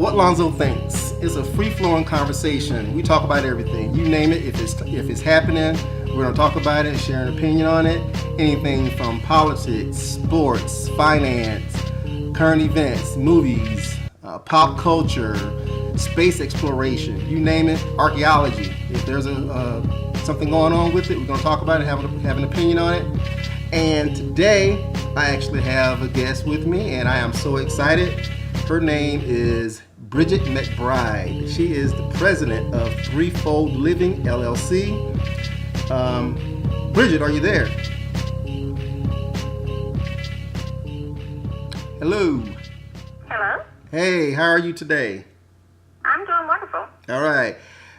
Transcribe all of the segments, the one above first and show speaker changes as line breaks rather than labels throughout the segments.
What Lonzo thinks is a free-flowing conversation. We talk about everything. You name it. If it's happening, we're gonna talk about it, share an opinion on it. Anything from politics, sports, finance, current events, movies, pop culture, space exploration. You name it. Archaeology. If there's something going on with it, we're gonna talk about it, have an opinion on it. And today, I actually have a guest with me, and I am so excited. Her name is Bridgett McBride. She is the president of Three Fold Living LLC. Bridget, are you there? Hello.
Hello.
Hey, how are you today?
I'm doing wonderful.
All right.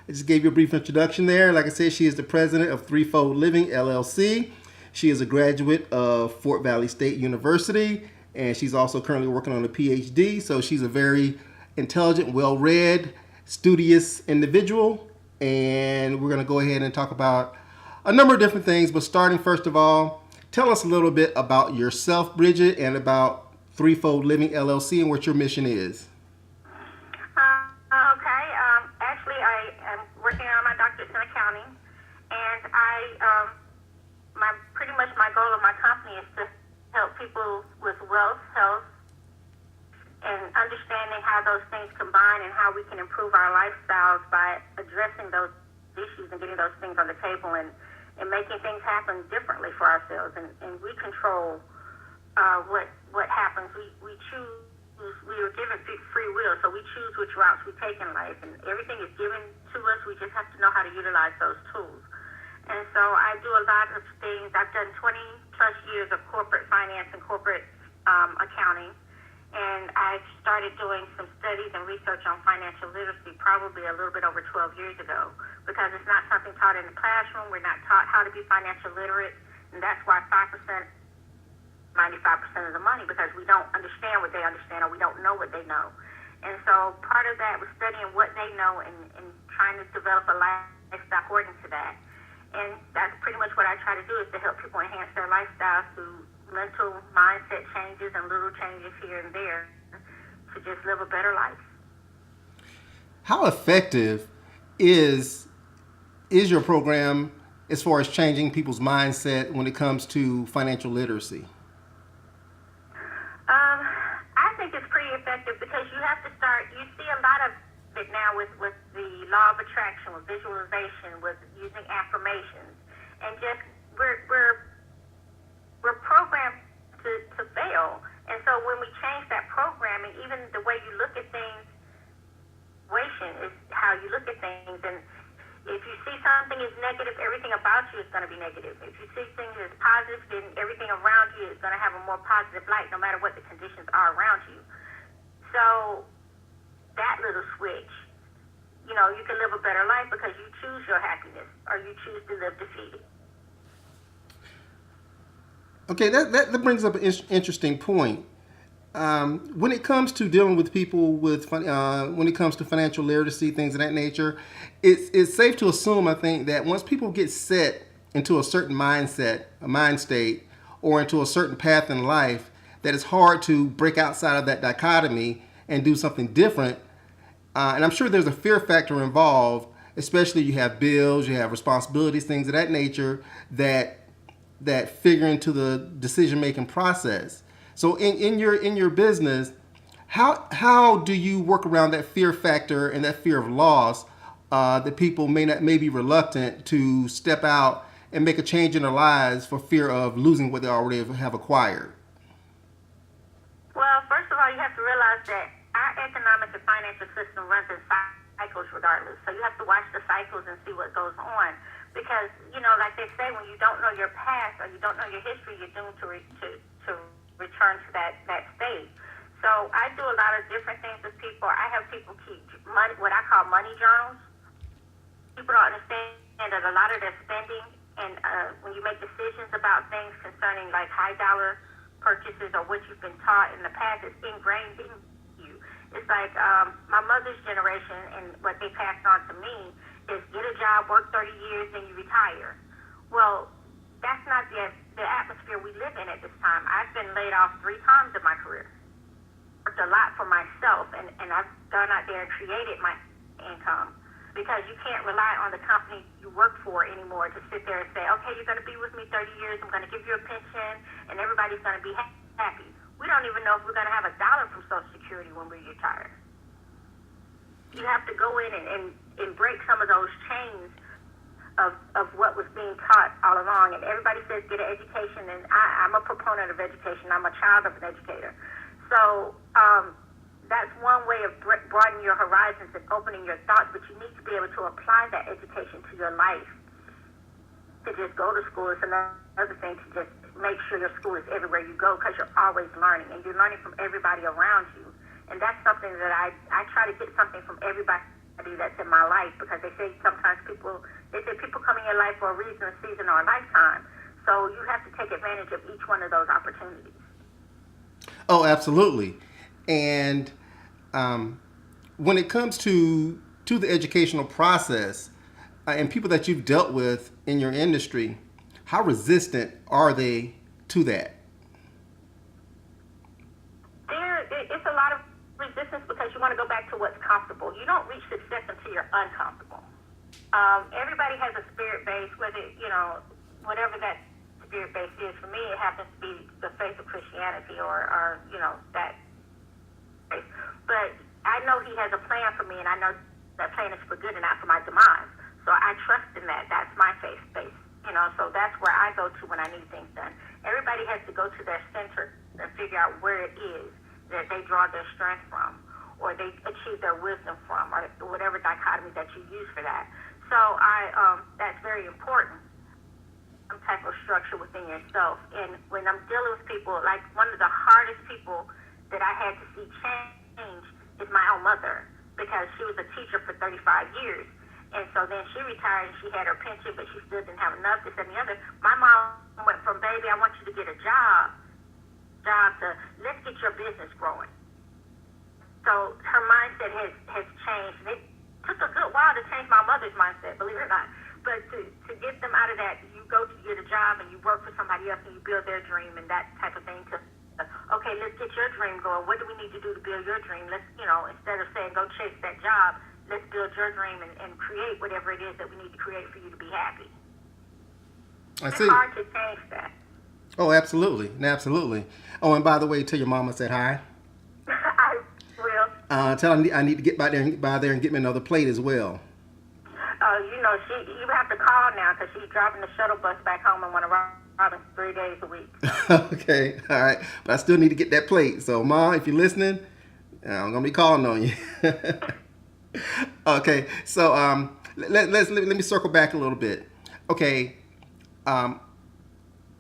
I just gave you a brief introduction there. Like I said, she is the president of Three Fold Living LLC. She is a graduate of Fort Valley State University, and she's also currently working on a PhD. So she's a very intelligent, well-read, studious individual. And we're going to go ahead and talk about a number of different things. But starting first of all, tell us a little bit about yourself, Bridget, and about Three Fold Living LLC and what your mission is.
Okay. Actually, I am working on my doctorate in accounting, and pretty much my goal of my company is to help people with wealth, health, and understanding how those things combine and how we can improve our lifestyles by addressing those issues and getting those things on the table and making things happen differently for ourselves. And we control what happens. We choose. We were given free will, so we choose which routes we take in life, and everything is given to us. We just have to know how to utilize those tools. And so I do a lot of things. I've done 20 plus years of corporate finance and corporate accounting, and I've started doing some studies and research on financial literacy probably a little bit over 12 years ago, because it's not something taught in the classroom. We're not taught how to be financial literate, and that's why 5%, 95% of the money, because we don't understand what they understand, or we don't know what they know. And so part of that was studying what they know and trying to develop a lifestyle according to that. And that's pretty much what I try to do, is to help people enhance their lifestyles through mental mindset changes and little changes here and there to just live a better life.
How effective is your program as far as changing people's mindset when it comes to financial literacy?
I think it's pretty effective, because you have to start. You see a lot of it now with the law of attraction, with visualization, with using affirmations, and just we're programmed to fail. And so when we change that programming, even the way you look at things, is how you look at things. And if you see something is negative, everything about you is going to be negative. If you see things as positive, then everything around you is going to have a more positive light, no matter what the conditions are around you. So that little switch, you can live a better life because you choose your happiness, or you choose to live defeated.
Okay, that brings up an interesting point. When it comes to dealing with people when it comes to financial literacy, things of that nature, it's safe to assume, I think, that once people get set into a certain mind state, or into a certain path in life, that it's hard to break outside of that dichotomy and do something different. And I'm sure there's a fear factor involved, especially you have bills, you have responsibilities, things of that nature that figure into the decision-making process. So in your business, how do you work around that fear factor and that fear of loss that people may be reluctant to step out and make a change in their lives for fear of losing what they already have acquired?
Well, first of all, you have to realize that our economic and financial system runs in cycles regardless. So you have to watch the cycles and see what goes on. Because, like they say, when you don't know your past or you don't know your history, you're doomed to return to that state. So I do a lot of different things with people. I have people keep money, what I call money journals. People don't understand that a lot of their spending, and when you make decisions about things concerning like high dollar purchases or what you've been taught in the past, it's ingrained in you. It's like my mother's generation, and what they passed on to me is get a job, work 30 years, then you retire. Well, that's not the atmosphere we live in at this time. I've been laid off 3 times in my career. Worked a lot for myself, and I've gone out there and created my income, because you can't rely on the company you work for anymore to sit there and say, okay, you're going to be with me 30 years, I'm going to give you a pension, and everybody's going to be happy. We don't even know if we're going to have $1 from Social Security when we retire. You have to go in and break some of those chains of what was being taught all along. And everybody says get an education, and I'm a proponent of education. I'm a child of an educator. So that's one way of broadening your horizons and opening your thoughts, but you need to be able to apply that education to your life. To just go to school is another thing, to just make sure your school is everywhere you go, because you're always learning, and you're learning from everybody around you. And that's something that I try to get something from everybody that's in my life, because they say sometimes people come in your life for a reason, a season, or a lifetime. So you have to take advantage of each one of those opportunities.
Oh, absolutely. And when it comes to the educational process and people that you've dealt with in your industry, how resistant are they to that?
It's a lot of resistance, because you want to go back to what's comfortable. You don't reach success until you're uncomfortable. Everybody has a spirit base, whatever that spirit base is. For me, it happens to be the faith of Christianity, or that faith. But I know He has a plan for me, and I know that plan is for good and not for my demise. So I trust in that. That's my faith base. So that's where I go to when I need things done. Everybody has to go to their center and figure out where it is that they draw their strength from, or they achieve their wisdom from, or whatever dichotomy that you use for that. So that's very important, some type of structure within yourself. And when I'm dealing with people, like one of the hardest people that I had to see change is my own mother, because she was a teacher for 35 years. And so then she retired and she had her pension, but she still didn't have enough, this and the other. My mom went from, baby, I want you to get a job to let's get your business growing. So her mindset has changed. And it took a good while to change my mother's mindset, believe it or not. But to get them out of that, you go to get a job and you work for somebody else and you build their dream and that type of thing. Okay, let's get your dream going. What do we need to do to build your dream? Let's, instead of saying go chase that job, let's build your dream and create whatever it is that we need to create for you to be happy. It's hard to change that.
Oh, absolutely. Absolutely. Oh, and by the way, tell your mama I said hi.
I will.
Tell her I need to get by there and get me another plate as well.
You have to call now, because she's driving the shuttle bus back home and want to Robbins 3 days a week.
Okay. All right. But I still need to get that plate. So, Mom, if you're listening, I'm going to be calling on you. Okay, so let me circle back a little bit. Okay,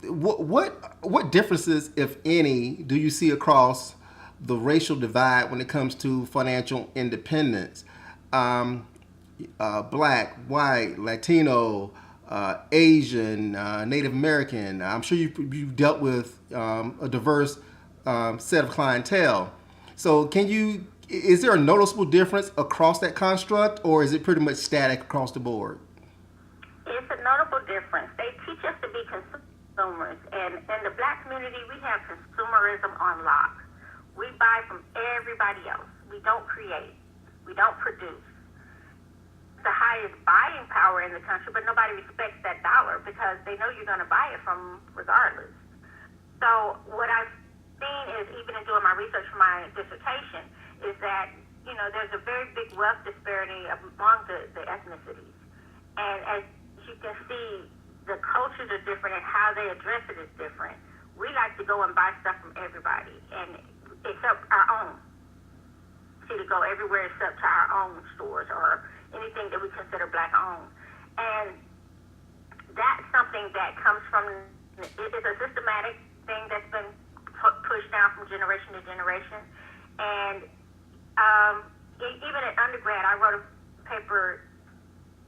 what differences, if any, do you see across the racial divide when it comes to financial independence? Black, white, Latino, Asian, Native American. I'm sure you've dealt with a diverse set of clientele. So is there a noticeable difference across that construct, or is it pretty much static across the board?
It's a notable difference. They teach us to be consumers, and in the Black community, we have consumerism on lock. We buy from everybody else. We don't create. We don't produce. The highest buying power in the country, but nobody respects that dollar, because they know you're going to buy it from regardless. So what I've seen is, even in doing my research for my dissertation, is that, there's a very big wealth disparity among the ethnicities. And as you can see, the cultures are different and how they address it is different. We like to go and buy stuff from everybody, and except our own. See, to go everywhere except to our own stores or anything that we consider Black owned. And that's something that comes from, it is a systematic thing that's been pushed down from generation to generation. And even in undergrad, I wrote a paper,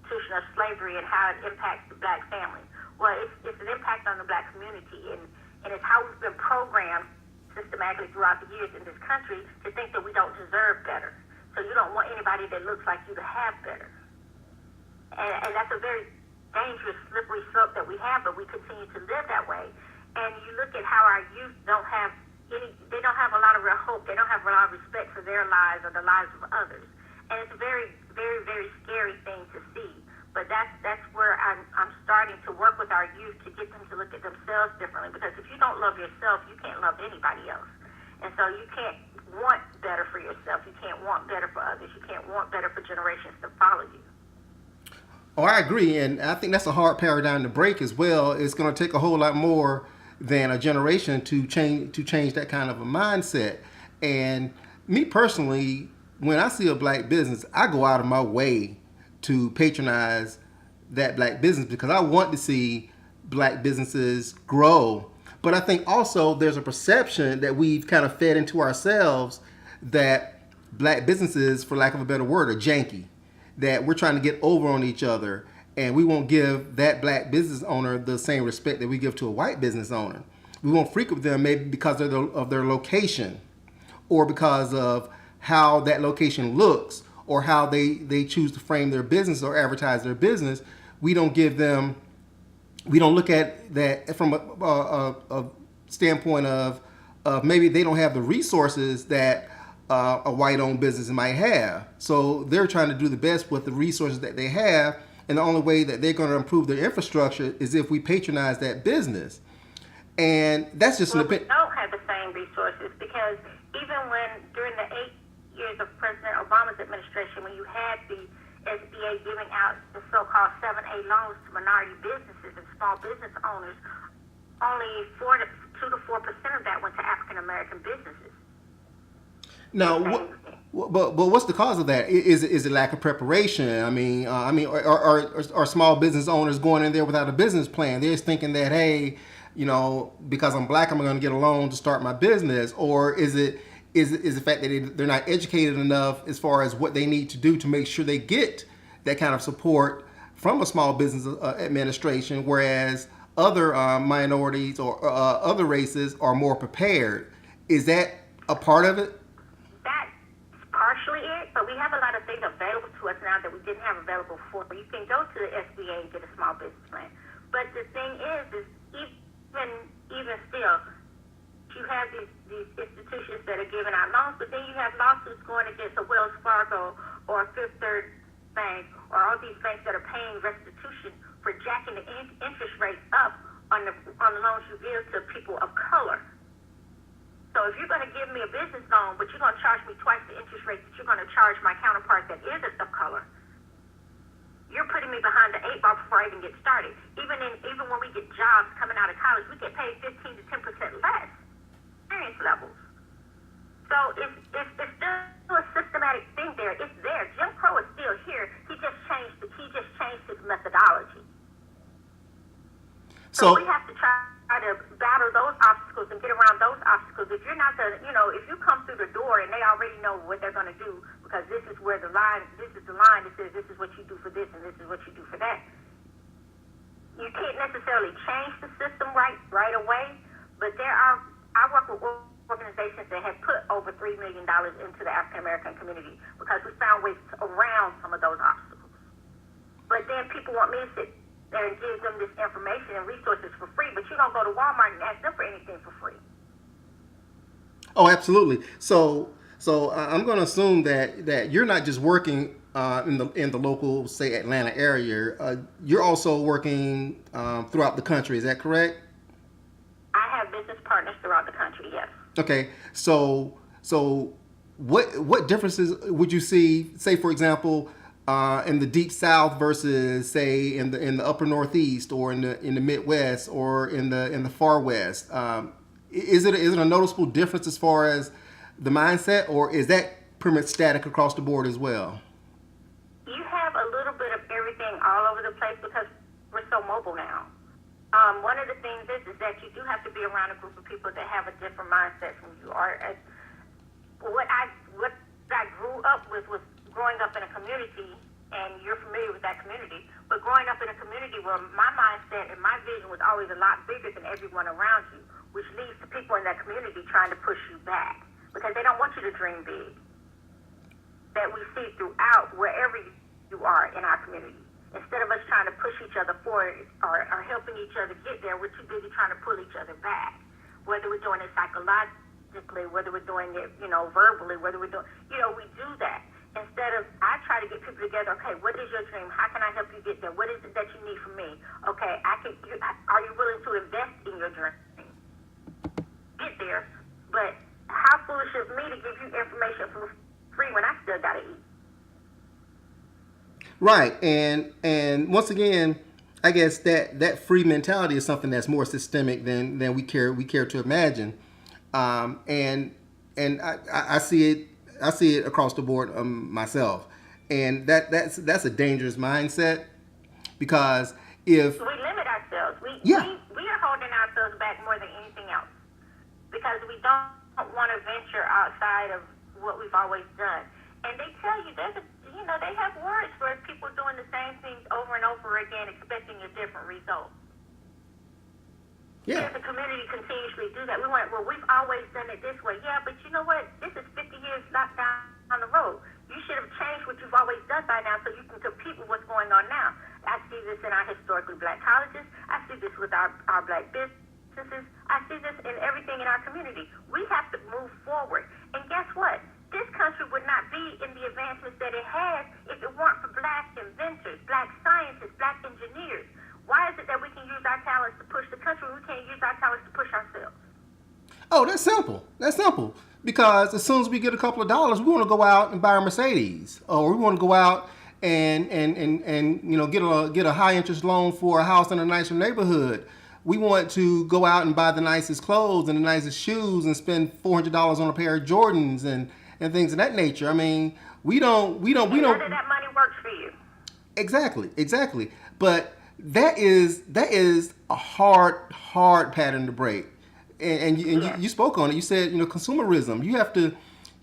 Institution of Slavery and how it impacts the Black family. Well, it's an impact on the Black community, and it's how we've been programmed systematically throughout the years in this country to think that we don't deserve better. So you don't want anybody that looks like you to have better. And that's a very dangerous, slippery slope that we have, but we continue to live that way. And you look at how our youth don't have they don't have a lot of real hope. They don't have a lot of respect for their lives or the lives of others. And it's a very, very, very scary thing to see. But that's where I'm starting to work with our youth to get them to look at themselves differently. Because if you don't love yourself, you can't love anybody else. And so you can't want better for yourself. You can't want better for others. You can't want better for generations to follow you.
Oh, I agree, and I think that's a hard paradigm to break as well. It's going to take a whole lot more than a generation to change that kind of a mindset. And me personally, when I see a black business, I go out of my way to patronize that black business because I want to see black businesses grow. But I think also there's a perception that we've kind of fed into ourselves that black businesses, for lack of a better word, are janky. That we're trying to get over on each other, and we won't give that black business owner the same respect that we give to a white business owner. We won't frequent them maybe because of their location, or because of how that location looks, or how they choose to frame their business or advertise their business. We don't look at that from a standpoint of maybe they don't have the resources that a white-owned business might have. So they're trying to do the best with the resources that they have, and the only way that they're going to improve their infrastructure is if we patronize that business. And that's just
we don't have the same resources, because even during the 8 years of President Obama's administration, when you had the SBA giving out the so-called 7A loans to minority businesses and small business owners, only 2 to 4% of that went to African American businesses.
Now, but what's the cause of that? Is it lack of preparation? I mean, are small business owners going in there without a business plan? They're just thinking that, hey, because I'm black, I'm going to get a loan to start my business, or is it the fact that they're not educated enough as far as what they need to do to make sure they get that kind of support from a small business administration, whereas other minorities or other races are more prepared? Is that a part of it?
Partially it, but we have a lot of things available to us now that we didn't have available before. You can go to the SBA and get a small business plan. But the thing is even still, you have these institutions that are giving out loans, but then you have lawsuits going against a Wells Fargo or a Fifth Third Bank or all these banks that are paying restitution for jacking the interest rate up on the loans you give to people of color. So if you're going to give me a business loan, but you're going to charge me twice the interest rate that you're going to charge my counterpart that isn't of color, you're putting me behind the 8 ball before I even get started. Even when we get jobs coming out of college, we get paid 15 to 10% less experience levels. So it's still a systematic thing there. It's there. Jim Crow is still here. He just changed his methodology. So we have to try to battle those obstacles and get around those obstacles. If you're not if you come through the door and they already know what they're going to do, because this is the line that says this is what you do for this and this is what you do for that. You can't necessarily change the system right away, but I work with organizations that have put over $3 million into the African American community because we found ways around some of those obstacles. But then people want me to sit there and give them this information and resources for free, but you don't go to Walmart and ask them for anything for free.
Oh, absolutely. So I'm going to assume that you're not just working in the local, say, Atlanta area. You're also working throughout the country. Is that correct?
I have business partners throughout the country. Yes.
Okay. So what differences would you see? Say, for example, in the deep South versus, say, in the upper Northeast, or in the Midwest, or in the far West. Is it a noticeable difference as far as the mindset, or is that pretty much static across the board as well?
You have a little bit of everything all over the place because we're so mobile now. One of the things is that you do have to be around a group of people that have a different mindset from you. What I grew up with was growing up in a community, and you're familiar with that community, but growing up in a community where my mindset and my vision was always a lot bigger than everyone around you, which leads to people in that community trying to push you back because they don't want you to dream big. That we see throughout wherever you are in our community. Instead of us trying to push each other forward or helping each other get there, we're too busy trying to pull each other back. Whether we're doing it physically, whether we're doing it, verbally, whether we're doing, we do that. Instead of, I try to get people together. Okay, what is your dream? How can I help you get there? What is it that you need from me? Okay, are you willing to invest in your dream? Get there. But how foolish of me to give you information for free when I still gotta eat.
Right, and once again, I guess that free mentality is something that's more systemic than we care to imagine, and I see it across the board myself, and that's a dangerous mindset, because if
we limit ourselves, we are holding ourselves back more than anything else, because we don't want to venture outside of what we've always done. And they tell you they have words for people doing the same things over and over again, expecting a different result.
Yeah.
The community continuously do that. We've always done it this way. Yeah, but you know what? This is 50 years locked down on the road. You should have changed what you've always done by now so you can compete with what's going on now. I see this in our historically black colleges. I see this with our black businesses. I see this in everything in our community. We have to move forward. And guess what? This country would not be in the advancements that it has if it weren't for black inventors, black scientists, black engineers. Why is it that we can use our talents to push the country, we can't use our talents to push ourselves?
Oh, that's simple. That's simple. Because as soon as we get a couple of dollars, we want to go out and buy a Mercedes, or we want to go out and get a high interest loan for a house in a nicer neighborhood. We want to go out and buy the nicest clothes and the nicest shoes and spend $400 on a pair of Jordans and things of that nature. I mean, we don't.
None of that money works for you.
Exactly. But that is a hard pattern to break. And you spoke on it. You said, consumerism.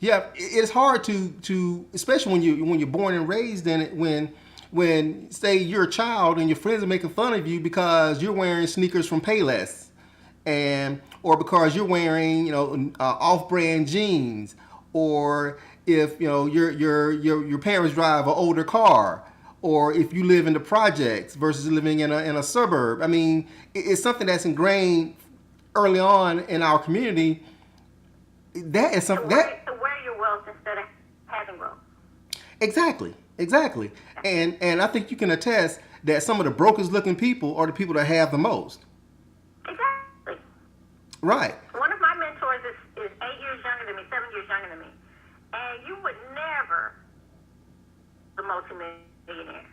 It's hard to especially when you're born and raised in it, when say you're a child and your friends are making fun of you because you're wearing sneakers from Payless, or because you're wearing off-brand jeans, or if your parents drive an older car, or if you live in the projects versus living in a suburb. I mean, it's something that's ingrained early on in our community. That is something
to wear your wealth instead of having wealth.
Exactly. And I think you can attest that some of the brokest looking people are the people that have the most.
Exactly.
Right.
One of my mentors is 8 years younger than me, 7 years younger than me. And you would never the multimillionaire.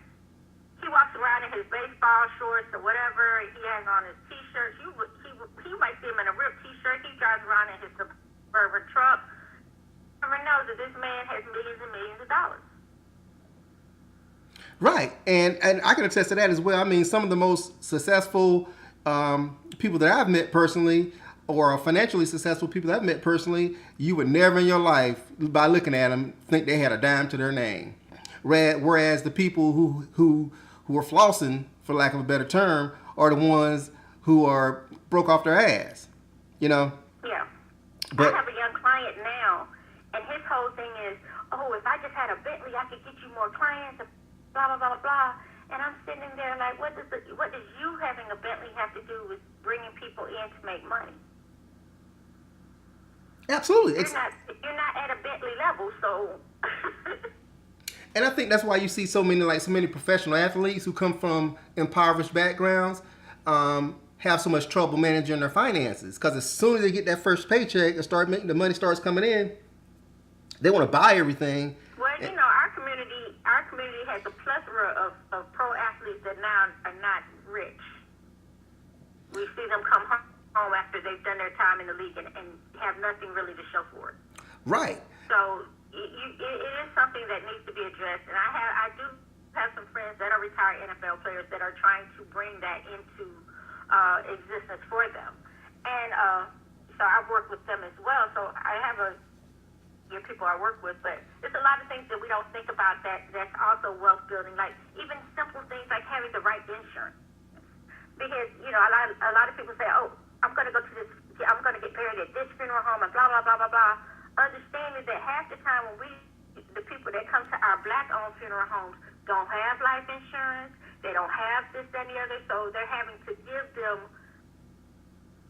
He walks around in his baseball shorts or whatever. He has on his T-shirts. He might see him in a ripped T-shirt. He drives around in his Suburban truck. Never knows that this man has millions and millions of dollars.
Right, and I can attest to that as well. I mean, some of the most successful people that I've met personally, or financially successful people that I've met personally, you would never in your life, by looking at them, think they had a dime to their name. Whereas the people who are flossing, for lack of a better term, are the ones who are broke off their ass.
Yeah.
But
I have a young client now, and his whole thing is, if I just had a Bentley, I could get you more clients. Blah blah blah blah. And I'm sitting there like, what does you having a Bentley have to do with bringing people in to make money?
Absolutely.
You're not at a Bentley level, so.
And I think that's why you see so many professional athletes who come from impoverished backgrounds have so much trouble managing their finances, because as soon as they get that first paycheck and the money starts coming in, they want to buy everything.
Well, our community has a plethora of pro athletes that now are not rich. We see them come home after they've done their time in the league and have nothing really to show for it.
Right.
So it is something that needs to be addressed, and I do have some friends that are retired NFL players that are trying to bring that into existence for them, and so I work with them as well. So I have your people I work with, but there's a lot of things that we don't think about that's also wealth building, like even simple things like having the right insurance. Because a lot of people say, I'm going to go to this, I'm going to get married at this funeral home and blah blah blah blah blah. Understanding that half the time when the people that come to our black-owned funeral homes don't have life insurance, they don't have this, that, and the other, so they're having to give them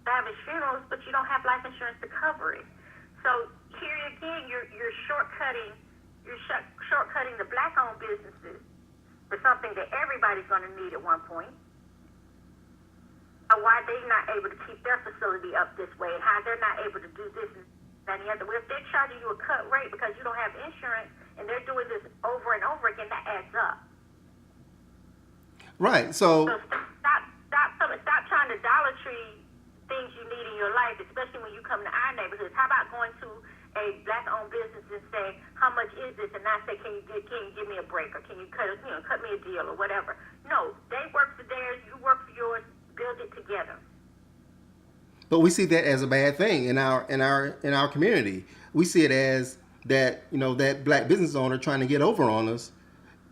lavish funerals, but you don't have life insurance to cover it. So here again, you're shortcutting the black-owned businesses for something that everybody's going to need at one point. Or why they're not able to keep their facility up this way, and how they're not able to do this and that and the other. Well, if they're charging you a cut rate because you don't have insurance, and they're doing this over and over again, that adds up.
Right. So
stop trying to Dollar Tree things you need in your life, especially when you come to our neighborhoods. How about going to a black-owned business and say, how much is this? And not say, can you give me a break, or can you cut me a deal, or whatever. No, they work for theirs, you work for yours. Build it together.
But we see that as a bad thing in our community. We see it as that, that black business owner trying to get over on us,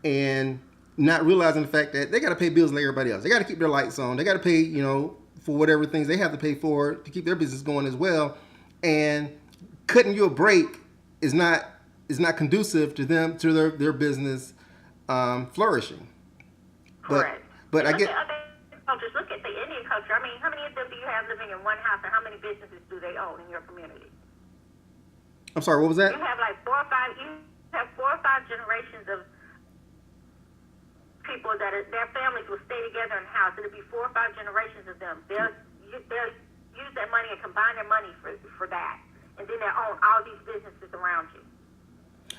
and not realizing the fact that they got to pay bills like everybody else. They got to keep their lights on. They got to pay, for whatever things they have to pay for to keep their business going as well. And cutting you a break is not conducive to their business flourishing.
Correct.
But I get.
Just look at the Indian culture. I mean, how many of them do you have living in one house, and how many businesses do they own in your community?
I'm sorry, what was that?
You have like 4 or 5 generations of people that their families will stay together in a house. It'll be 4 or 5 generations of them. They'll use that money and combine their money for that, and then they own all these businesses around you.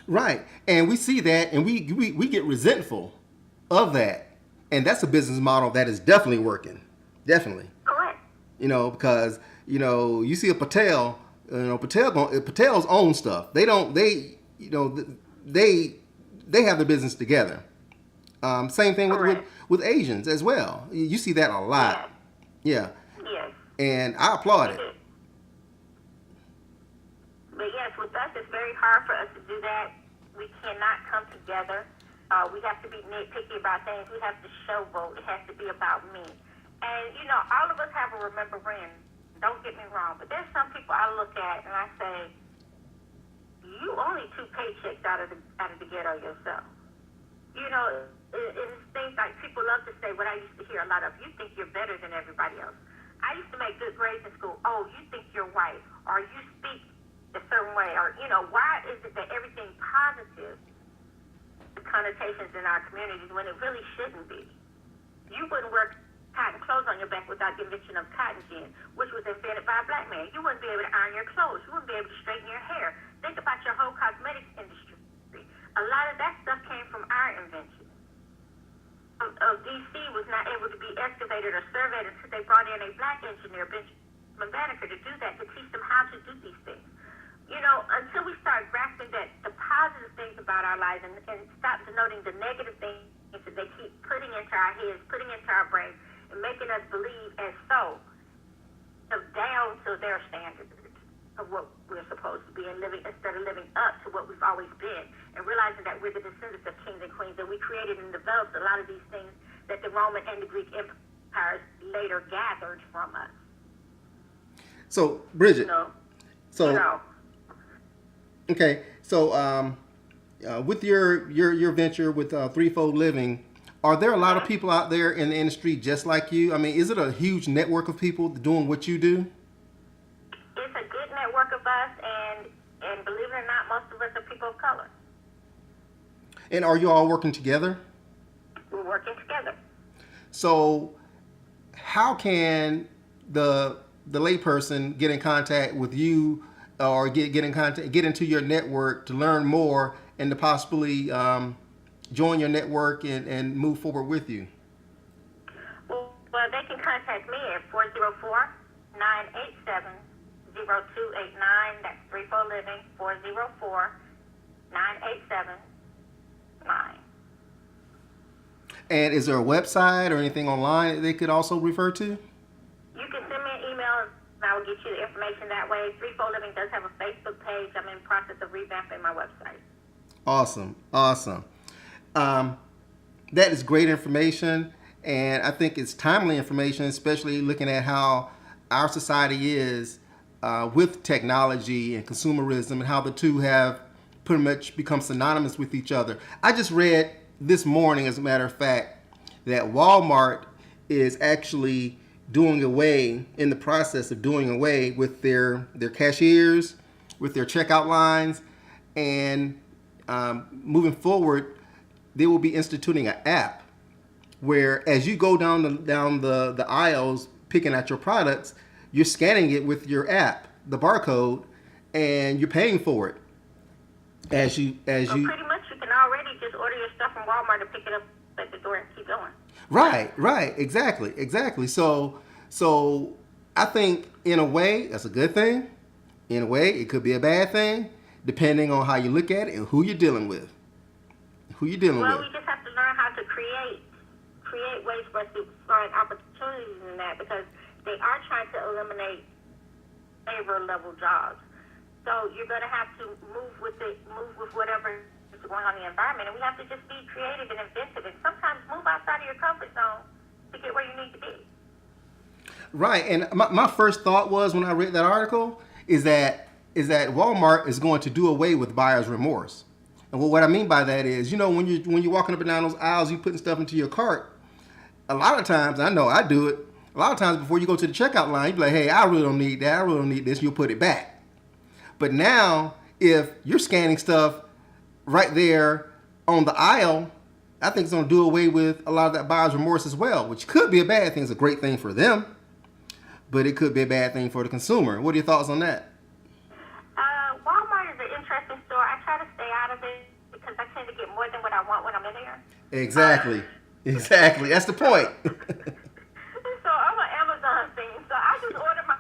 Right,
and we see that, and we get resentful of that. And that's a business model that is definitely working. Definitely.
Correct.
Because, you see a Patel, Patel's own stuff. They have the business together. Same thing with Asians as well. You see that a lot.
Yes.
Yeah.
Yes.
And I applaud it.
But yes, with us, it's very hard for us to do that. We cannot come together. We have to be nitpicky about things. We have to showboat. It has to be about me. And, all of us have a remember when. Don't get me wrong. But there's some people I look at and I say, you only 2 paychecks out of the ghetto yourself. It's things like people love to say what I used to hear a lot of, you think you're better than everybody else. I used to make good grades in school. Oh, you think you're white. Or you speak a certain way. Or, why is it that everything positive connotations in our communities when it really shouldn't be? You wouldn't wear cotton clothes on your back without the invention of cotton gin, which was invented by a black man. You wouldn't be able to iron your clothes. You wouldn't be able to straighten your hair. Think about your whole cosmetics industry. A lot of that stuff came from our invention. DC was not able to be excavated or surveyed until they brought in a black engineer, Benjamin Banneker, to do that, to teach them how to do these things. Until we start grasping that the positive things about our lives and stop denoting the negative things that they keep putting into our heads, putting into our brains, and making us believe as so down to their standards of what we're supposed to be, and living instead of living up to what we've always been, and realizing that we're the descendants of kings and queens, that we created and developed a lot of these things that the Roman and the Greek empires later gathered from us.
So, Bridget. Okay, so with your venture with Three Fold Living, are there a lot of people out there in the industry just like you? I mean, is it a huge network of people doing what you do?
It's a good network of us, and believe it or not, most of us are people of color.
And are you all working together?
We're working together.
So, how can the layperson get in contact with you, or get into your network to learn more and to possibly join your network and move forward with you?
Well, they can contact me at 404-987-0289. That's Three Fold Living, 404-987-9.
And is there a website or anything online that they could also refer to?
You can send me an email, and I will get you the information that way. Three Fold Living does have a Facebook page. I'm in the process of revamping my website.
Awesome. That is great information, and I think it's timely information, especially looking at how our society is with technology and consumerism, and how the two have pretty much become synonymous with each other. I just read this morning, as a matter of fact, that Walmart is actually in the process of doing away with their cashiers with their checkout lines, and moving forward, they will be instituting an app where, as you go down the aisles picking out your products, you're scanning it with your app, the barcode, and you're paying for it. As you
pretty much you can already just order your stuff from Walmart and pick it up at the door and keep going.
Right, exactly. So I think in a way that's a good thing. In a way, it could be a bad thing, depending on how you look at it and who you're dealing with.
Well, we just have to learn how to create ways for us to find opportunities in that, because they are trying to eliminate labor level jobs. So you're going to have to move with whatever is going on in the environment, and we have to just be creative and inventive, and sometimes move outside of your comfort zone to get where you need to be.
Right, and my first thought was, when I read that article, is that Walmart is going to do away with buyer's remorse. And what I mean by that is, when you're walking up and down those aisles, you putting stuff into your cart. A lot of times, I know I do it. A lot of times before you go to the checkout line, you be like, "Hey, I really don't need that. I really don't need this." You'll put it back. But now, if you're scanning stuff right there on the aisle, I think it's going to do away with a lot of that buyer's remorse as well, which could be a bad thing. It's a great thing for them, but it could be a bad thing for the consumer. What are your thoughts on that?
Walmart is an interesting store. I try to stay out of it because I tend to get more than what I want when I'm in there.
Exactly. That's the point.
So I'm an Amazon thing. So I just order my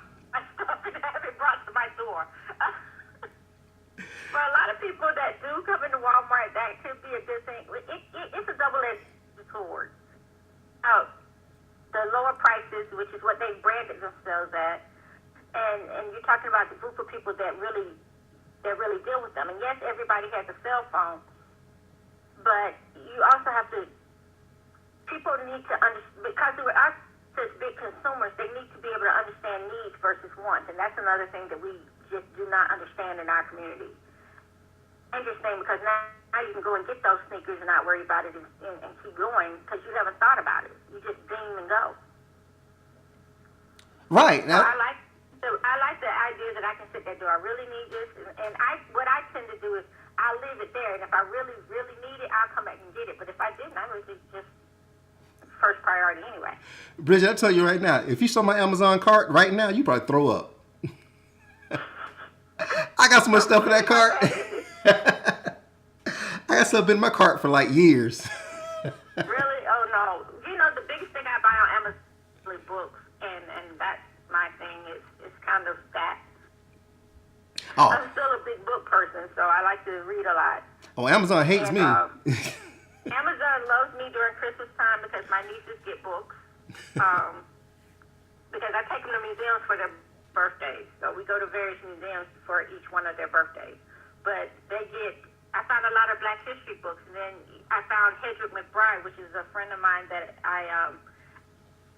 stuff and have it brought to my door. For a lot of people that do come into Walmart, that could be a good thing. It's a double-edged sword. The lower prices, which is what they branded themselves at, and you're talking about the group of people that really deal with them. And yes, everybody has a cell phone, but you also have to. People need to understand, because we're us as big consumers, they need to be able to understand needs versus wants, and that's another thing that we just do not understand in our community. Interesting, because now you can go and get those sneakers and not worry about it and keep going because you haven't thought about it. You just beam and go.
Right.
So I like the idea that I can sit there and do I really need this, and what I tend to do is I'll leave it there, and if I really need it, I'll come back and get it. But if I didn't, I would just first priority anyway.
Bridget, I'll tell you right now, if you saw my Amazon cart right now, you probably throw up. I got so much stuff in that cart. I got stuff in my cart for like years.
Really? Oh no. The biggest thing I buy on Amazon is books, and that's my thing. It's kind of that.
Oh.
I'm still a big book person, so I like to read a lot.
Oh, Amazon hates me.
Amazon loves me during Christmas time because my nieces get books. Because I take them to museums for their birthdays. So we go to various museums for each one of their birthdays. But I found a lot of Black history books. And then I found Bridgett McBride, which is a friend of mine that I,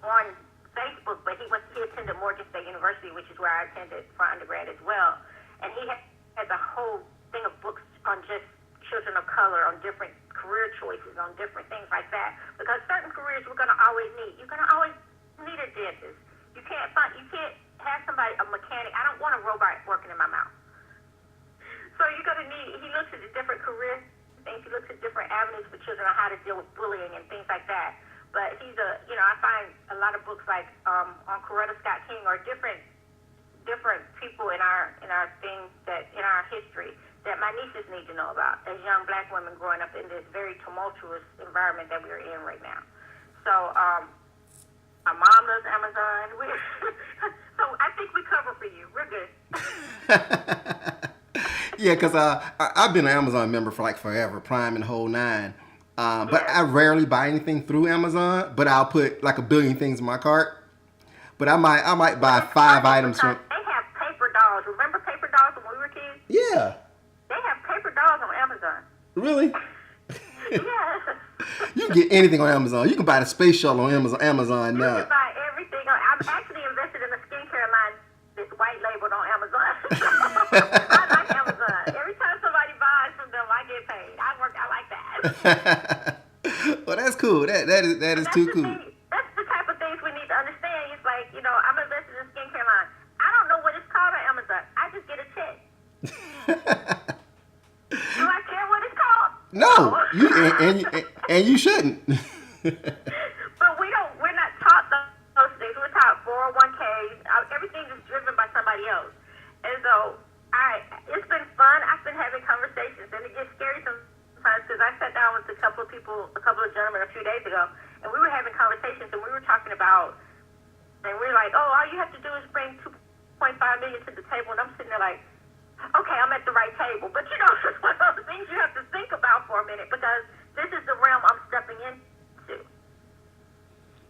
on Facebook, but he attended Morgan State University, which is where I attended for undergrad as well. And he has a whole thing of books on just children of color, on different career choices, on different things like that. Because certain careers we're going to always need. You're going to always need a dentist. You can't have somebody, a mechanic. I don't want a robot working in my mouth. So you're going to he looks at the different career things. He looks at different avenues for children on how to deal with bullying and things like that. But I find a lot of books like on Coretta Scott King or different people in our things that in our history that my nieces need to know about as young Black women growing up in this very tumultuous environment that we're in right now. So my mom loves Amazon. So I think we cover for you. We're good.
Yeah, because I've been an Amazon member for like forever, Prime and the whole nine. But I rarely buy anything through Amazon, but I'll put like a billion things in my cart. But I might buy 5 items from.
They have paper dolls. Remember paper dolls when we were kids?
Yeah.
They have paper dolls on Amazon.
Really?
Yes.
You can get anything on Amazon. You can buy the space shuttle on Amazon now.
You can buy everything. I'm actually invested in a skincare line that's white labeled on Amazon. I like Amazon. Every time somebody buys from them, I get paid. I like that.
Well, that's cool. That is too cool.
That's the type of things we need to understand. It's like, I'm invested in a skincare line. I don't know what it's called on Amazon. I just get a check.
and you shouldn't.
But we're not taught those things. We're taught 401ks. Everything is driven by somebody else. And so it's been fun. I've been having conversations, and it gets scary sometimes because I sat down with a couple of gentlemen a few days ago, and we were having conversations, and we were talking about, and we were like, oh, all you have to do is bring $2.5 million to the table, and I'm sitting there like, okay, I'm at the right table. But it's one of those things you have to think about for a minute because this is the realm I'm stepping into.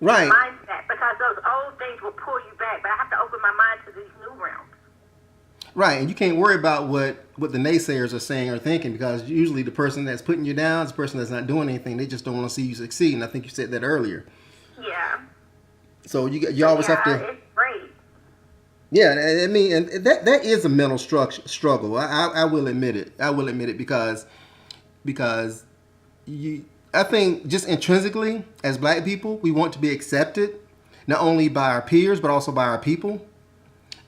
Right.
Mindset, because those old things will pull you back, but I have to open my mind to these new realms.
Right, and you can't worry about what the naysayers are saying or thinking because usually the person that's putting you down is the person that's not doing anything. They just don't want to see you succeed, and I think you said that earlier.
Yeah.
So you always have to.
It's great.
Yeah, I mean, and that is a mental struggle. I will admit it. I will admit it because I think just intrinsically as Black people, we want to be accepted not only by our peers but also by our people.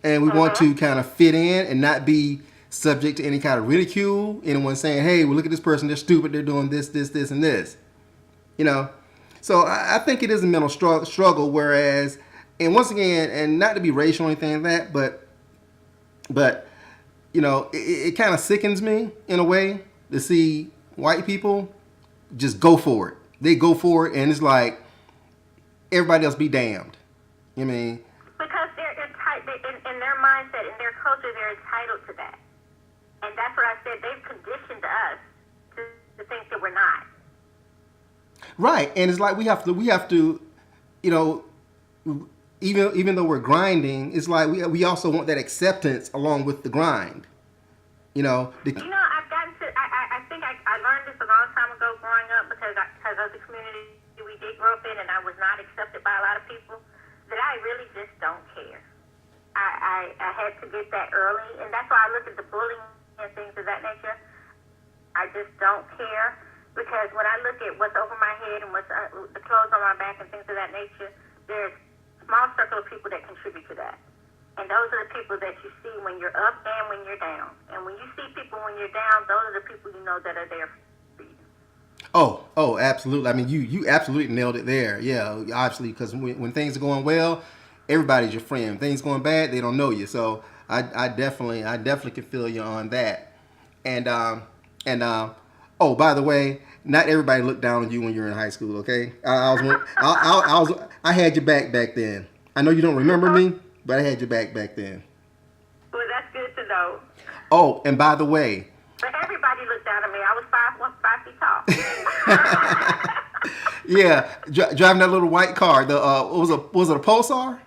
And we want to kind of fit in and not be subject to any kind of ridicule. Anyone saying, hey, well, look at this person. They're stupid. They're doing this, and this. You know? So I think it is a mental struggle. Whereas, and once again, and not to be racial or anything like that, but you know, it kind of sickens me in a way to see white people just go for it. They go for it, and it's like, everybody else be damned. You know what I mean?
Because they're in their mindset, in their culture, they're entitled to that. And that's what I said. They've conditioned us to think that we're not.
Right. And it's like we have to, you know, even though we're grinding, it's like we also want that acceptance along with the grind. You know?
I've gotten to, I think I learned this a long time ago growing up because of the community we did grow up in, and I was not accepted by a lot of people, that I really just don't care. I had to get that early, and that's why I look at the bullying and things of that nature. I just don't care because when I look at what's over my head and what's the clothes on my back and things of that nature, there's a small circle of people that contribute to that. And those are the people that you see when you're up and when you're down. And when you see people when you're down, those are the people you know that are there for you.
Oh, absolutely. I mean, you absolutely nailed it there. Yeah, obviously, because when things are going well, everybody's your friend. When things going bad, they don't know you. So I definitely can feel you on that. And oh, by the way, not everybody looked down on you when you were in high school. Okay, I had your back then. I know you don't remember me, but I had your back then.
Well, that's good to know.
Oh, and by the way.
But everybody looked down at me. I was 5 feet tall.
Yeah, driving that little white car. Was it a Pulsar?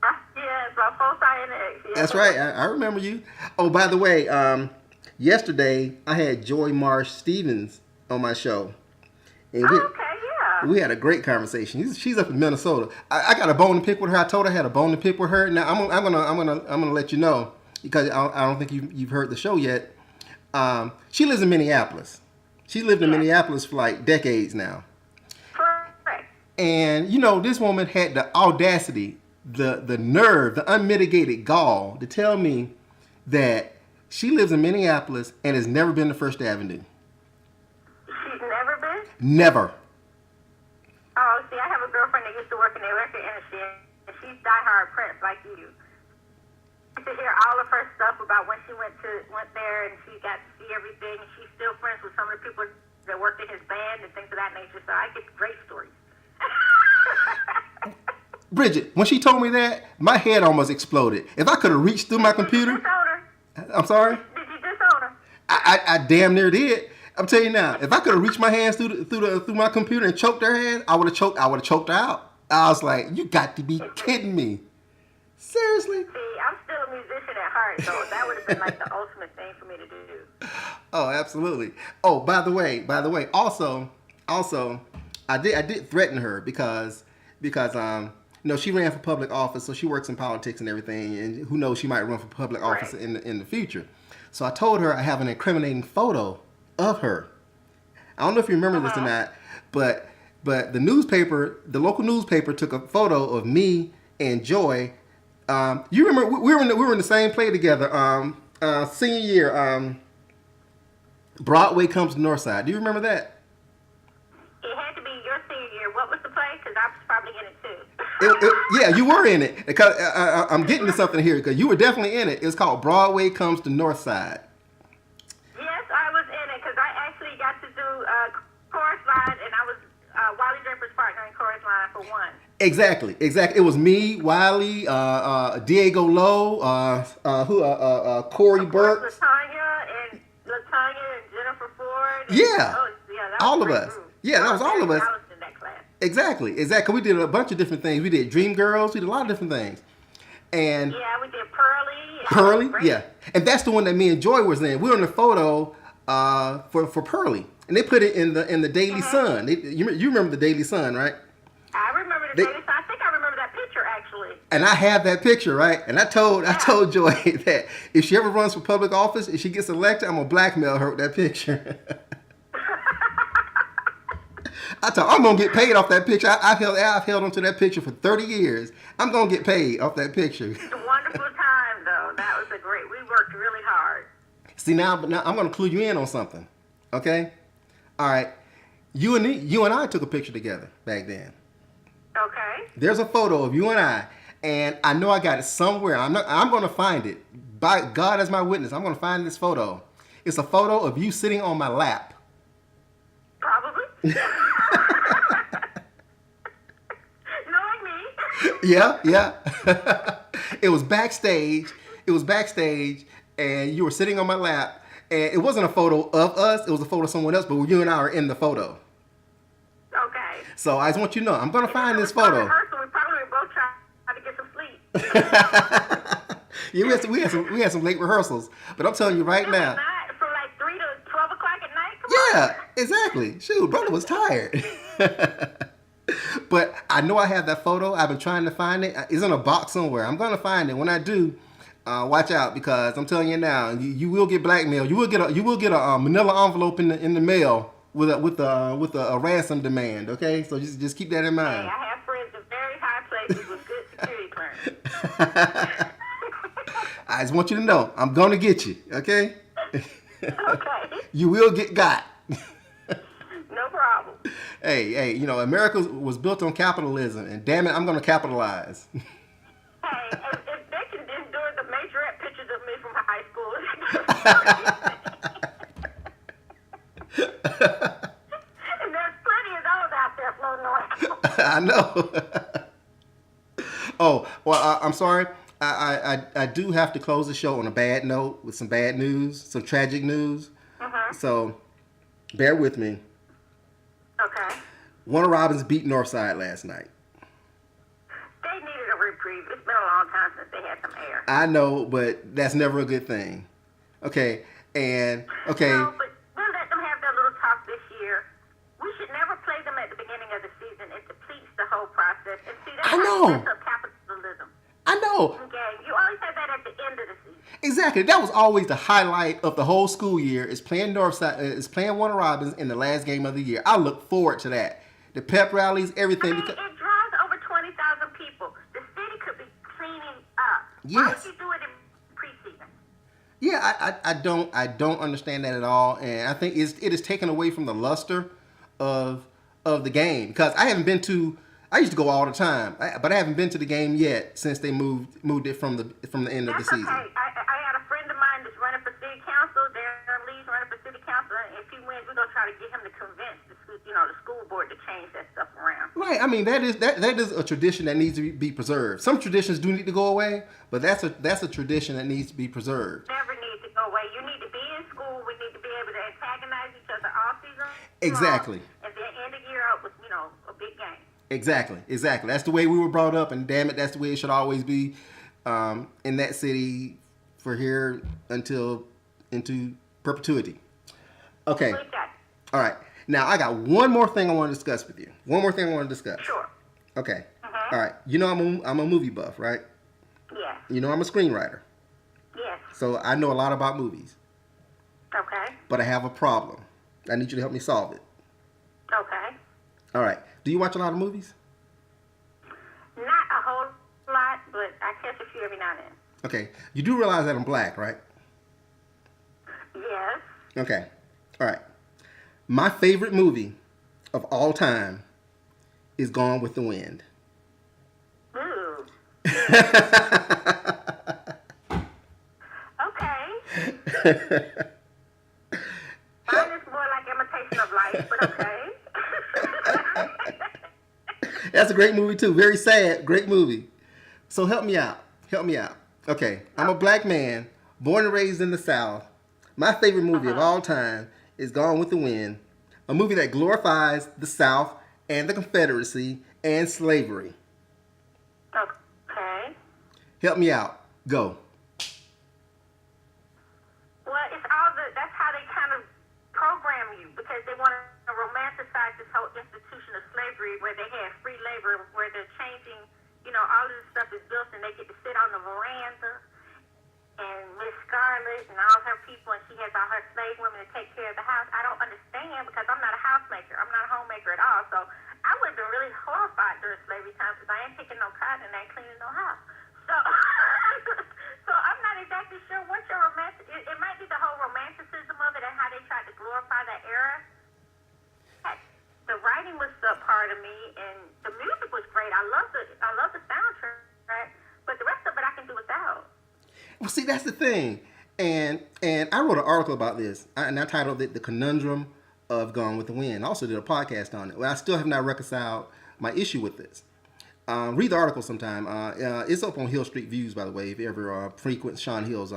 Yeah, it's a Pulsar NX. Yeah.
That's right. I remember you. Oh, by the way, yesterday I had Joy Marsh Stevens on my show. And
okay, yeah.
We had a great conversation. She's up in Minnesota. I got a bone to pick with her. I told her I had a bone to pick with her. Now I'm gonna let you know because I don't think you've heard the show yet. She lives in Minneapolis. She lived in Minneapolis for like decades now.
Correct.
And you know, this woman had the audacity, the nerve, the unmitigated gall to tell me that she lives in Minneapolis and has never been to First Avenue.
She's never been?
Never.
Oh, see, I have a girlfriend that used to work in the electric industry, and she's diehard Prince like you. To hear all of her stuff about when she went there and she got to see everything, and she's still friends with some of the people that worked in his band and things of that nature. So I get great stories.
Bridget, when she told me that, my head almost exploded. If I could have reached through my computer,
Did you disown her?
I'm sorry.
Did you disown her?
I damn near did. I'm telling you now, if I could have reached my hands through my computer and choked her hands, I would have choked her out. I was like, you got to be kidding me. Seriously?
See, I'm still a musician at heart, so that would have been like the ultimate thing for me to do.
Oh, absolutely. Oh, by the way, also, I did threaten her because you know, she ran for public office, so she works in politics and everything, and who knows, she might run for public office in the future. So I told her I have an incriminating photo of her. I don't know if you remember this or not, but the local newspaper took a photo of me and Joy. You remember we were in the same play together. Senior year, Broadway Comes to Northside. Do you remember that?
year. What was the play? Because I was probably in it too.
Yeah, you were in it. Because I'm getting to something here because you were definitely in it. It's called Broadway Comes to Northside.
Yes, I was in it because I actually got to do chorus line, and I was Wally Draper's partner in chorus line for one.
Exactly. It was me, Wiley, Diego Lowe, Corey Burks.
Latanya and Jennifer Ford.
Yeah.
That
all
was
of
a great
us.
group.
Yeah, that was all of us.
I was in that class.
Exactly. We did a bunch of different things. We did Dream Girls. We did a lot of different things. And
yeah, we did Pearly.
Yeah. And that's the one that me and Joy was in. We were in the photo for Pearly. And they put it in the Daily Sun. You remember the Daily Sun, right?
I remember the Daily Sun. I think I remember that picture, actually.
And I have that picture, right? And I told Joy that if she ever runs for public office, if she gets elected, I'm going to blackmail her with that picture. I told her, I'm going to get paid off that picture. I've held onto that picture for 30 years. I'm going to get paid off that picture.
It's a wonderful time, though. That was we worked really hard.
See, now I'm going to clue you in on something. Okay? All right. You and I took a picture together back then.
Okay.
There's a photo of you and I know I got it somewhere. I'm going to find it. By God as my witness, I'm going to find this photo. It's a photo of you sitting on my lap.
Probably. Knowing me.
Yeah. It was backstage, and you were sitting on my lap. And it wasn't a photo of us. It was a photo of someone else, but you and I are in the photo.
Okay.
So I just want you to know, I'm going to find this
We
photo.
probably both tried to get some sleep.
Yeah, we had some late rehearsals, but I'm telling you right now.
From like 3 to 12 o'clock at night? Come on.
Exactly. Shoot, brother was tired. But I know I have that photo. I've been trying to find it. It's in a box somewhere. I'm going to find it. When I do, watch out, because I'm telling you now, you will get blackmailed. You will get a manila envelope in the mail with a ransom demand. Okay, so just keep that in mind.
Hey, I have friends in very high places with good security clearance.
I just want you to know, I'm gonna get you. Okay.
Okay.
You will get got.
No problem.
Hey, America was built on capitalism, and damn it, I'm gonna capitalize.
Hey, if they can endure the majorette pictures of me from high school, and there's plenty of those out there floating around.
I know. Oh, well, I'm sorry. I do have to close the show on a bad note with some bad news, some tragic news. So, bear with me.
Okay.
Robbins beat Northside last night.
They needed a reprieve. It's been a long time since they had some air.
I know, but that's never a good thing. Okay,
No, but we'll let them have their little talk this year. We should never play them at the beginning of the season. It depletes the whole process. And see, that's capitalism.
I know.
Okay, you always have that at the end of the season.
Exactly. That was always the highlight of the whole school year, is playing playing Warner Robbins in the last game of the year. I look forward to that. The pep rallies, everything.
It draws over 20,000 people. The city could be cleaning up.
Yes.
Why would you do it in preseason?
Yeah, I don't understand that at all, and I think it is taken away from the luster of the game, because I used to go all the time, but I haven't been to the game yet since they moved it from the end of the season.
Okay. I had a friend of mine that's running for city council. Darren Lee's running for city council, and if he wins, we're gonna try to get him to convince the school board to change that stuff around.
Right. I mean, that is a tradition that needs to be preserved. Some traditions do need to go away, but that's a tradition that needs to be preserved.
Never need to go away. You need to be in school. We need to be able to antagonize each other all season long,
Exactly.
and then end the year up with a big game.
Exactly. That's the way we were brought up, and damn it, that's the way it should always be in that city for here into perpetuity. Okay. All right. Now, I got one more thing I want to discuss with you.
Sure.
Okay. All right. I'm a movie buff, right?
Yes.
I'm a screenwriter.
Yes.
So I know a lot about movies.
Okay.
But I have a problem. I need you to help me solve it.
Okay.
All right. Do you watch a lot of movies?
Not a whole lot, but I catch a few every now and then.
Okay. You do realize that I'm black, right?
Yes.
Okay. All right. My favorite movie of all time is Gone with the Wind.
Ooh. Okay. Mine is more like imitation of life, but okay.
That's a great movie too. Very sad, great movie. So help me out. Help me out. Okay, I'm a black man, born and raised in the South. My favorite movie of all time is Gone with the Wind, a movie that glorifies the South and the Confederacy and slavery.
Okay.
Help me out. Go.
Well, that's how they kind of program you, because they want to romanticize this whole institution of slavery where they had free labor, where they're changing, all of this stuff is built and they get to sit on the veranda. And Miss Scarlett and all her people, and she has all her slave women to take care of the house. I don't understand, because I'm not a housemaker. I'm not a homemaker at all. So I would have been really horrified during slavery time, because I ain't picking no cotton and I ain't cleaning no house. So, so I'm not exactly sure what your it might be the whole romanticism of it and how they tried to glorify that era. The writing was a part of me, and the music was great. I love the soundtrack, but the rest of it I can do without.
Well, see, that's the thing. And I wrote an article about this, and I titled it "The Conundrum of Gone with the Wind." I also did a podcast on it. Well, I still have not reconciled my issue with this. Read the article sometime. It's up on Hill Street Views, by the way, if you ever frequent Sean Hill's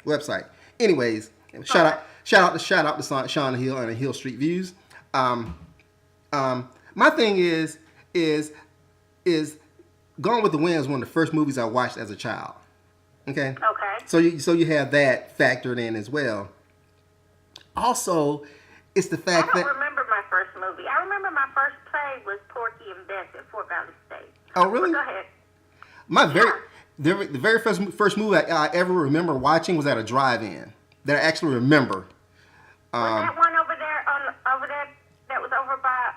website. Anyways, shout out to Sean Hill and Hill Street Views. My thing is Gone with the Wind is one of the first movies I watched as a child. Okay. So you have that factored in as well. Also, it's the fact that
I don't remember my first movie. I remember my first play was Porky and Bess at Fort Valley State.
Oh, really?
But go ahead.
The very first movie I ever remember watching was at a drive-in that I actually remember.
Was that one over there that was over by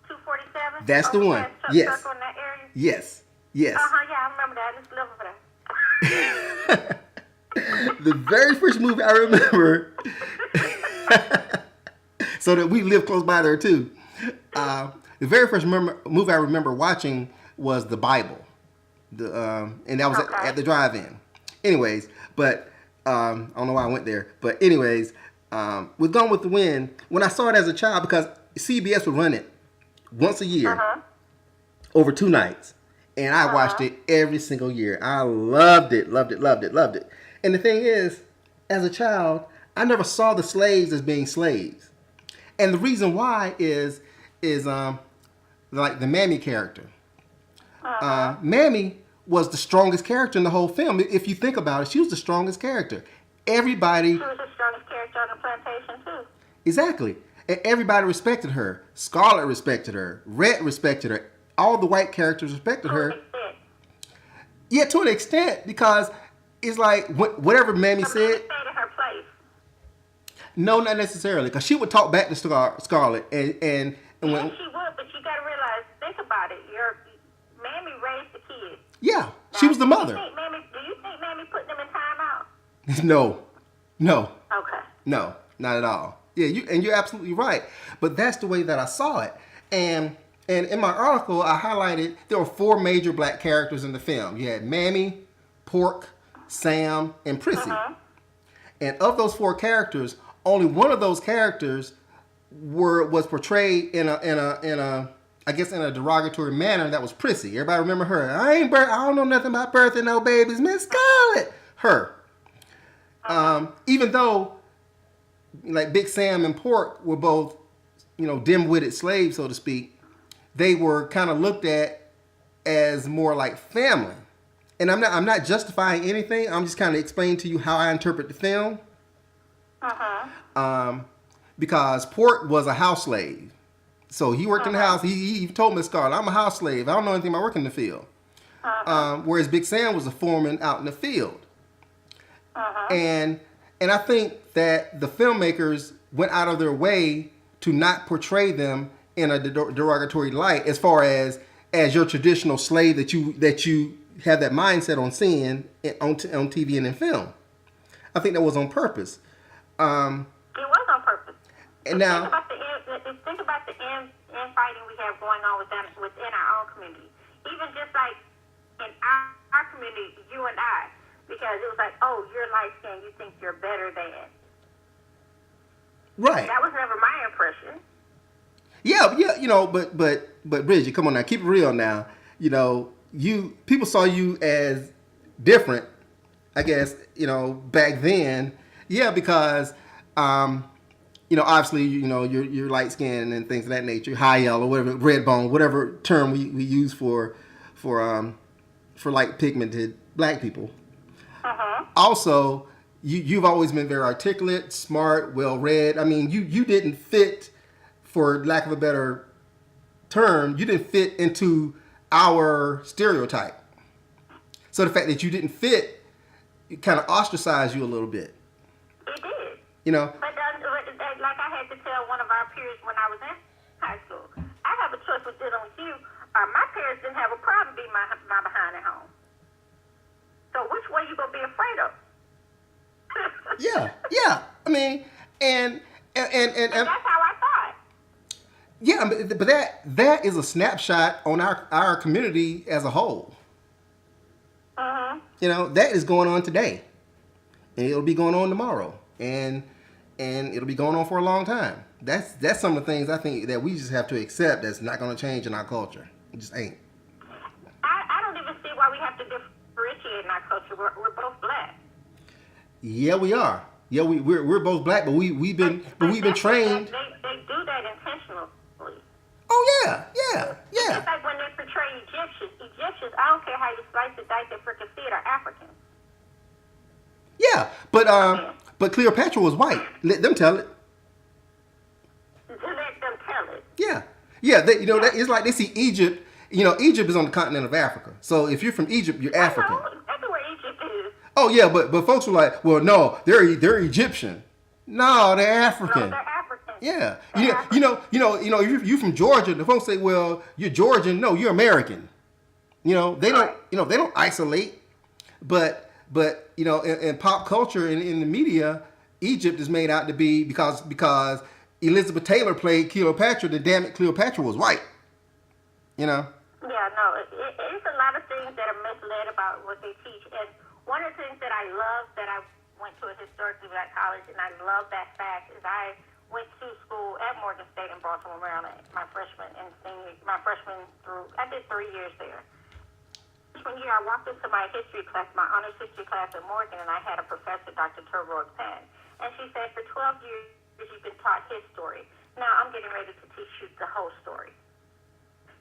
247?
That's the one. Yes.
Circle in that area?
Yes. Yes.
Yeah, I remember that. I used to live over there.
The very first movie I remember, so that we live close by there too. The very first movie I remember watching was the Bible, and that was at the drive-in. Anyways, but I don't know why I went there. But anyways, with Gone with the Wind, when I saw it as a child, because CBS would run it once a year over 2 nights. And I watched it every single year. I loved it. And the thing is, as a child, I never saw the slaves as being slaves. And the reason why is like the Mammy character. Mammy was the strongest character in the whole film. If you think about it, she was the strongest character. Everybody.
She was the strongest character on the plantation too.
Exactly. And everybody respected her. Scarlett respected her. Red respected her. All the white characters respected her. Yeah, to an extent, because it's like whatever Mammy said.
Stayed in her place.
No, not necessarily, because she would talk back to Scarlett, and
Yes, she would, but you got to realize, think about it. Your Mammy raised the kids.
Yeah, she was the mother.
Do you think Mammy put them in timeout?
No.
Okay.
No, not at all. Yeah, you're absolutely right. But that's the way that I saw it, and in my article, I highlighted there were 4 major black characters in the film. You had Mammy, Pork, Sam, and Prissy. And of those 4 characters, only one of those characters was portrayed in a I guess in a derogatory manner. That was Prissy. Everybody remember her? I don't know nothing about birthing no babies, Miss Scarlett. Her. Even though like Big Sam and Pork were both, dim-witted slaves, so to speak, they were kind of looked at as more like family. And I'm not justifying anything. I'm just kind of explaining to you how I interpret the film. Because Pork was a house slave. So he worked in the house. He told Miss Scarlett, I'm a house slave. I don't know anything about working in the field. Whereas Big Sam was a foreman out in the field. And I think that the filmmakers went out of their way to not portray them in a derogatory light, as far as your traditional slave that you have that mindset on seeing on TV and in film. I think that was on purpose.
It was on purpose.
And now,
think about the think about the infighting we have going on within our own community. Even just like in our community, you and I, because it was like, oh, you're light skinned, you think you're better than.
Right.
That was never my impression.
Yeah, you know, but Bridget, come on now, keep it real now. You know, people saw you as different, I guess, you know, back then. Yeah, because you know, obviously, you know, you're light skinned and things of that nature, high yellow, whatever, red bone, whatever term we use for light pigmented black people. Also, you've always been very articulate, smart, well read. I mean, you didn't fit, for lack of a better term, you didn't fit into our stereotype. So the fact that you didn't fit, it kind of ostracized you a little bit.
It did.
You know.
But like I had to tell one of our peers when I was in high school, I have a choice with dealing with you. My parents didn't have a problem being my behind at home. So which way you gonna be afraid of?
Yeah. I mean, and
that's how I thought.
Yeah, but that is a snapshot on our community as a whole. You know, that is going on today, and it'll be going on tomorrow, and it'll be going on for a long time. That's some of the things I think that we just have to accept. That's not going to change in our culture. It just ain't.
I don't even see why we have to differentiate in our culture. We're both black.
Yeah, we are. Yeah, we're both black, but we've been trained.
They do that intentionally.
Oh yeah.
It's like when they portray Egyptians, I don't care how you slice it, dice it, freaking see it, are African.
Yeah, but Cleopatra was white. Let them tell it.
Let them tell it.
Yeah. That it's like they see Egypt. You know, Egypt is on the continent of Africa. So if you're from Egypt, you're African.
I know exactly where Egypt is.
Oh yeah, but folks were like, well, no, they're Egyptian. No, they're African.
No, they're African.
Yeah. You know, if you're from Georgia, the folks say, well, you're Georgian. No, you're American. You know, they don't isolate. But you know, in pop culture and in the media, Egypt is made out to be because Elizabeth Taylor played Cleopatra. The damn it, Cleopatra was white. You know.
Yeah, no, it's a lot of things that are misled about what they teach. And one of the things that I love, that I went to a historically black college, and I love that fact, is I went to school at Morgan State in Baltimore, Maryland, my freshman through, I did 3 years there. Freshman year, I walked into my history class, my honors history class at Morgan, and I had a professor, Dr. Turbo Pan, and she said, for 12 years, you've been taught his story. Now I'm getting ready to teach you the whole story.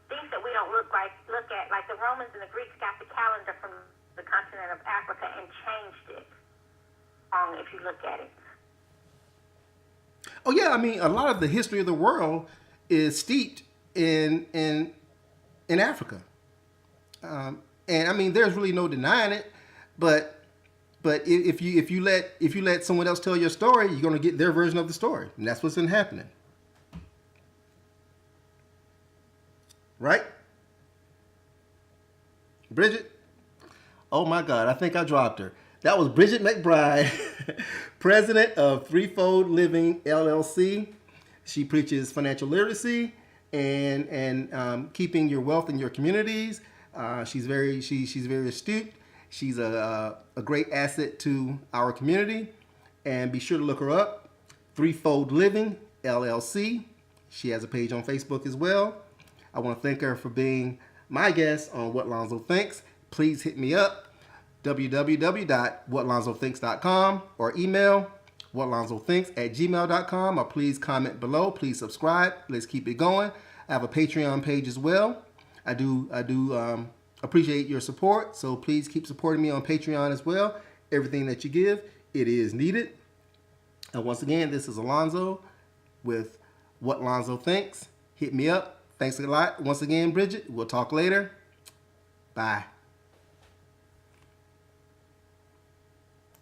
Things that we don't look at, like the Romans and the Greeks got the calendar from the continent of Africa and changed it, if you look at it.
Oh yeah, I mean, a lot of the history of the world is steeped in Africa, and I mean, there's really no denying it. But if you let someone else tell your story, you're gonna get their version of the story, and that's what's been happening, right? Bridget, oh my God, I think I dropped her. That was Bridgett McBride, president of Three Fold Living LLC. She preaches financial literacy and keeping your wealth in your communities. She's very astute. She's a great asset to our community. And be sure to look her up, Three Fold Living LLC. She has a page on Facebook as well. I want to thank her for being my guest on What Lonzo Thinks. Please hit me up, www.whatlonzothinks.com, or email whatlonzothinks@gmail.com, or please comment below. Please subscribe. Let's keep it going. I have a Patreon page as well. I do appreciate your support, so please keep supporting me on Patreon as well. Everything that you give, it is needed. And once again, this is Alonzo with What Lonzo Thinks. Hit me up. Thanks a lot. Once again, Bridget, we'll talk later. Bye.